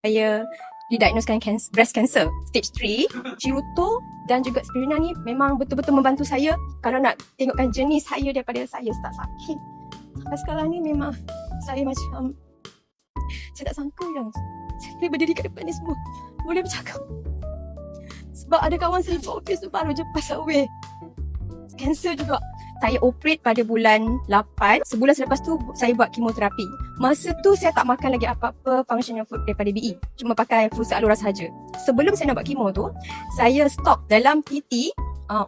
Saya didiagnoskan breast cancer stage 3. Ciruto dan juga spirulina ni memang betul-betul membantu saya. Kalau nak tengokkan jenis saya daripada saya start sakit sampai sekarang ni, memang saya macam saya tak sangka yang saya boleh berdiri kat depan ni semua, boleh bercakap. Sebab ada kawan saya buat office tu baru je pass away cancer juga. Saya operate pada bulan 8. Sebulan selepas tu saya buat kemoterapi. Masa tu saya tak makan lagi apa-apa functional food daripada BE. Cuma pakai full alura sahaja. Sebelum saya nak buat kemo tu, saya stop dalam PT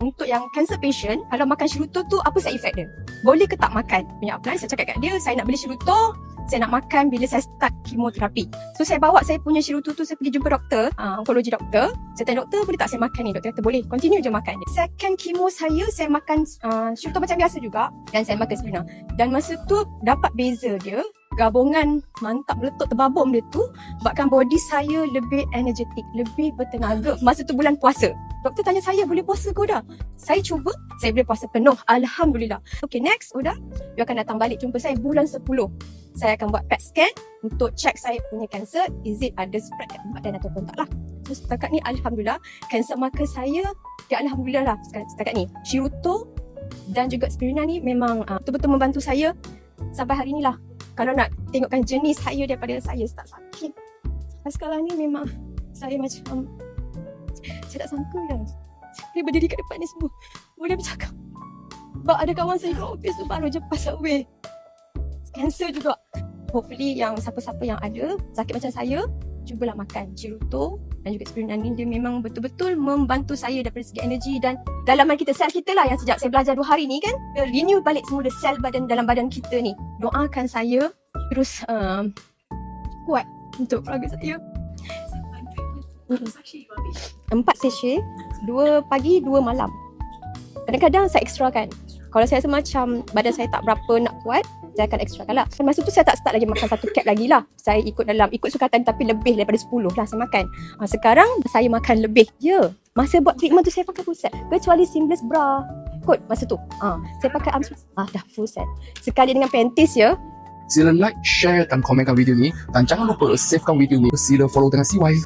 untuk yang cancer patient. Kalau makan Shruto tu, apa side effect dia? Boleh ke tak makan? Punya apply, saya cakap kat dia, saya nak beli Shruto, saya nak makan bila saya start kemoterapi. So saya bawa saya punya Shruto tu, saya pergi jumpa doktor, onkologi doktor. Saya tanya doktor, boleh tak saya makan ni? Doktor kata boleh, continue je makan. Second kemo saya makan Shruto macam biasa juga. Dan saya makan spirulina. Dan masa tu dapat beza dia, gabungan mantap meletup terbabum dia tu buatkan body saya lebih energetik, lebih bertenaga. Masa tu bulan puasa. Doktor tanya saya, boleh puasa ke dah? Saya cuba, saya boleh puasa penuh. Alhamdulillah. Okay, next, udah. Dia akan datang balik jumpa saya bulan 10. Saya akan buat PET scan untuk check saya punya cancer. Is it ada spread kat badan ataupun tak lah. So, setakat ni Alhamdulillah. Cancer marker saya, ya Alhamdulillah lah setakat ni. Ciruto dan juga spirulina ni memang betul-betul membantu saya sampai hari ni lah. Kalau nak tengokkan jenis saya daripada saya start sakit sampai sekarang ni, memang saya macam saya tak sangka yang saya boleh berdiri kat depan ni semua, boleh bercakap. Sebab ada kawan saya kat office tu baru je pass away cancer juga. Hopefully yang siapa-siapa yang ada sakit macam saya, cubalah makan Ciruto dan juga spirulina ni. Dia memang betul-betul membantu saya daripada segi energi dan dalaman kita, sel kita lah, yang sejak saya belajar 2 hari ni kan, renew balik semua sel badan dalam badan kita ni. Doakan saya terus kuat untuk keluarga saya. 4 sachet, 2 pagi, 2 malam. Kadang-kadang saya extra kan. Kalau saya rasa macam badan saya tak berapa nak kuat, saya akan extrakan lah. Masa tu saya tak start lagi makan 1 cap lagi lah. Saya ikut sukatan, tapi lebih daripada 10 lah saya makan. Sekarang saya makan lebih. Ya, masa buat treatment tu saya pakai full set. Kecuali seamless bra kot masa tu. Saya pakai arm dah full set. Sekali dengan panties ya. Sila like, share dan komenkan video ni. Dan jangan lupa savekan video ni. Sila follow dengan CY.